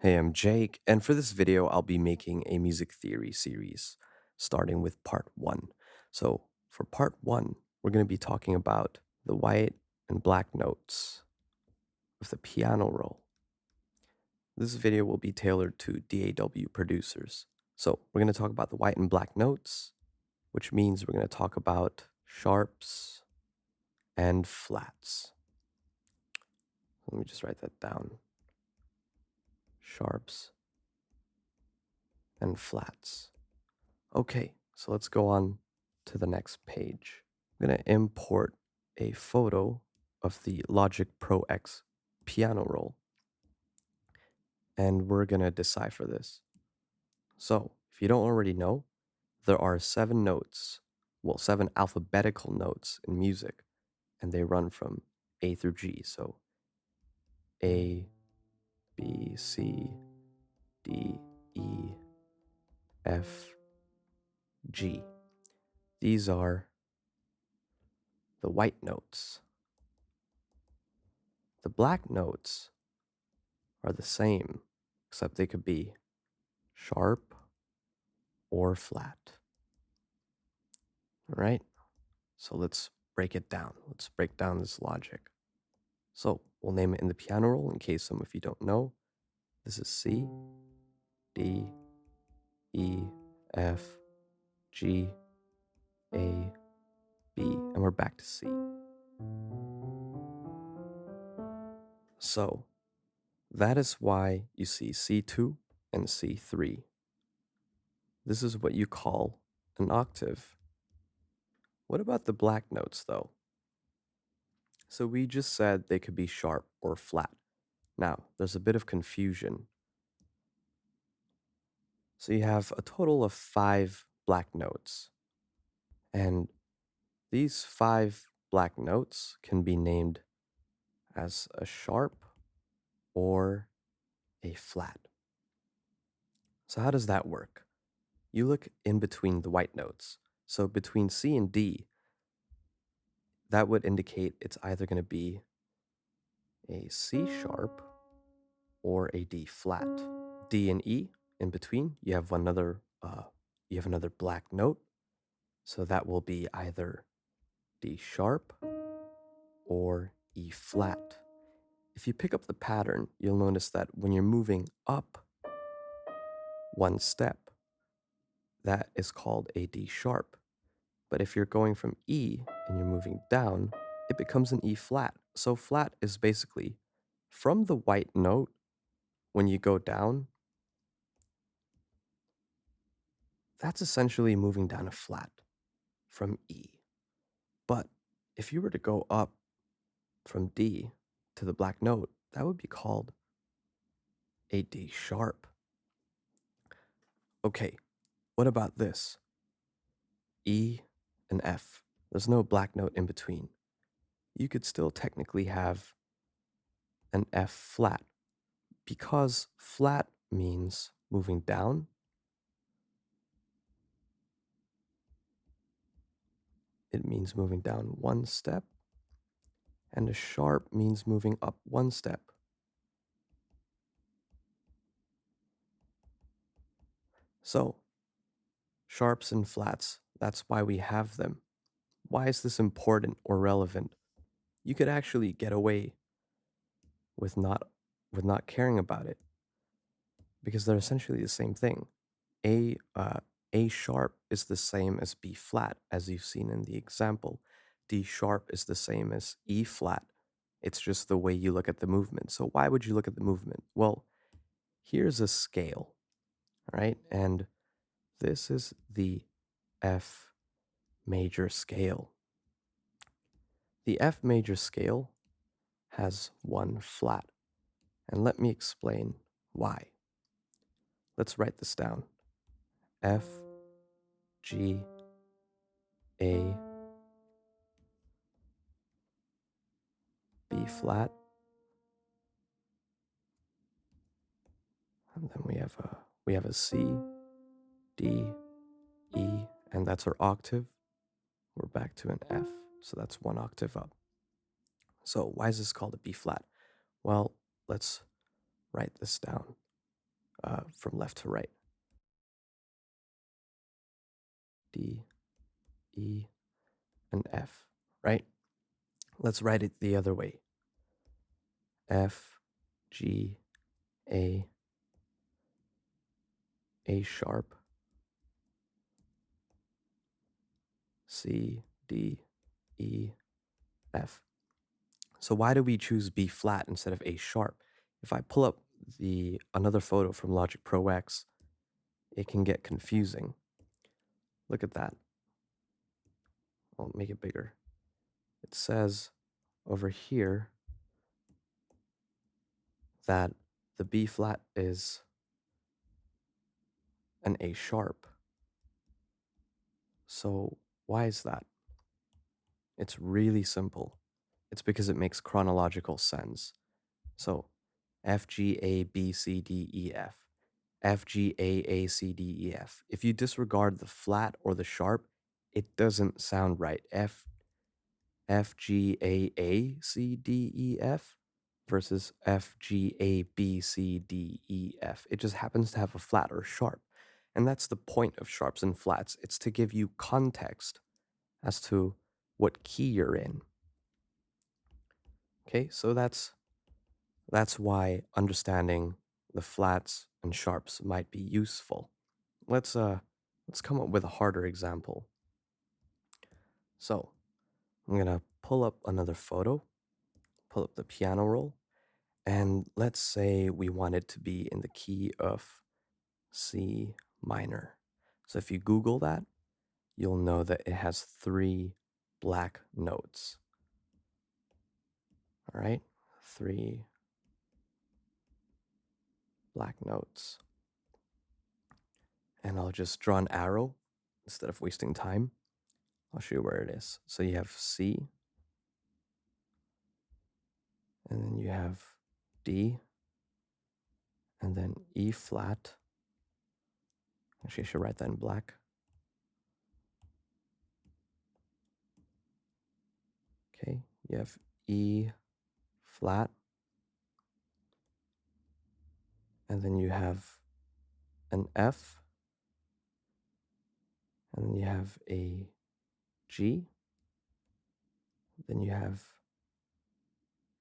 Hey, I'm Jake, and for this video, I'll be making a music theory series, starting with part one. So, for part one, we're going to be talking about the white and black notes of the piano roll. This video will be tailored to DAW producers. So, we're going to talk about the white and black notes, which means we're going to talk about sharps and flats. Let me just write that down. Sharps and flats. Okay, so let's go on to the next page. I'm going to import a photo of the Logic Pro X piano roll, and we're going to decipher this. So, if you don't already know, there are 7 alphabetical notes in music, and they run from A through G. So, A, B, C, D, E, F, G. These are the white notes. The black notes are the same, except they could be sharp or flat. All right? So let's break it down. Let's break down this logic. So we'll name it in the piano roll in case some of you don't know. This is C, D, E, F, G, A, B, and we're back to C. So that is why you see C2 and C3. This is what you call an octave. What about the black notes, though? So we just said they could be sharp or flat. Now, there's a bit of confusion. So you have a total of 5 black notes. And these 5 black notes can be named as a sharp or a flat. So how does that work? You look in between the white notes. So between C and D, that would indicate it's either going to be a C sharp or a D flat. D and E in between, you have another black note. So that will be either D sharp or E flat. If you pick up the pattern, you'll notice that when you're moving up one step, that is called a D sharp. But if you're going from E and you're moving down, it becomes an E flat. So flat is basically from the white note, when you go down, that's essentially moving down a flat from E. But if you were to go up from D to the black note, that would be called a D sharp. Okay, what about this? E and F. There's no black note in between. You could still technically have an F flat because flat means moving down. It means moving down one step, and a sharp means moving up one step. So, sharps and flats, that's why we have them. Why is this important or relevant? You could actually get away with not caring about it because they're essentially the same thing. A A sharp is the same as B flat, as you've seen in the example. D sharp is the same as E flat. It's just the way you look at the movement. So why would you look at the movement? Well, here's a scale, right? And this is the F major scale. The F major scale has one flat. And let me explain why. Let's write this down. F, G, A, B flat, and then we have a C, D, E, and that's our octave. We're back to an F, so that's one octave up. So why is this called a B flat? Well, let's write this down. from left to right. D, E, and F, right? Let's write it the other way. F, G, A sharp, C, D, E, F. So why do we choose B flat instead of A sharp? If I pull up another photo from Logic Pro X, it can get confusing. Look at that. I'll make it bigger. It says over here that the B flat is an A sharp. So why is that? It's really simple. It's because it makes chronological sense. So F, G, A, B, C, D, E, F. F, G, A, C, D, E, F. If you disregard the flat or the sharp, it doesn't sound right. F, G, A, C, D, E, F versus F, G, A, B, C, D, E, F. It just happens to have a flat or sharp. And that's the point of sharps and flats. It's to give you context as to what key you're in. Okay, so that's why understanding the flats and sharps might be useful. Let's come up with a harder example. So I'm gonna pull up another photo, pull up the piano roll, and let's say we want it to be in the key of C minor. So if you Google that, you'll know that it has 3 black notes. All right, 3 black notes. And I'll just draw an arrow instead of wasting time. I'll show you where it is. So you have C, and then you have D, and then E flat. Actually, I should write that in black. Okay, you have E flat, and then you have an F, and then you have a G, then you have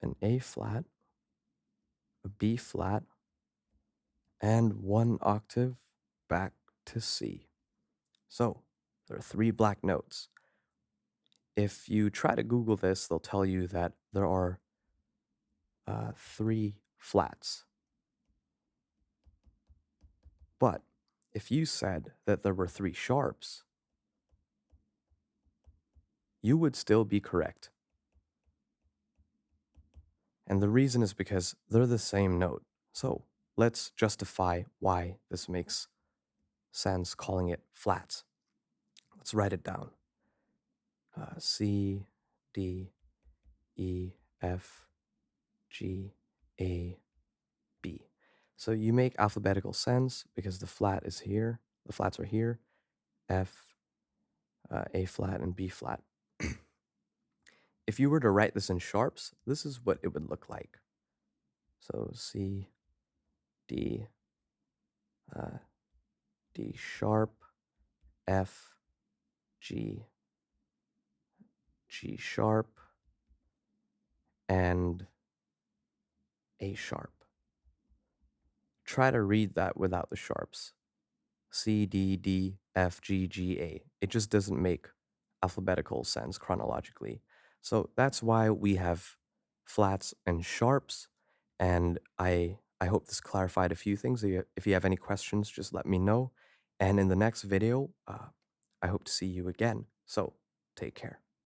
an A flat, a B flat, and 1 octave back to C. So there are 3 black notes. If you try to Google this, they'll tell you that there are 3 flats. But if you said that there were 3 sharps, you would still be correct. And the reason is because they're the same note. So let's justify why this makes sense calling it flats. Let's write it down. C, D, E, F, G, A, B. So you make alphabetical sense because the flat is here. The flats are here. F, A flat, and B flat. If you were to write this in sharps, this is what it would look like. So C, D, D sharp, F, G, G sharp, and A sharp. Try to read that without the sharps. C, D, D, F, G, G, A. It just doesn't make alphabetical sense chronologically. So that's why we have flats and sharps. And I hope this clarified a few things. If you have any questions, just let me know. And in the next video, I hope to see you again. So take care.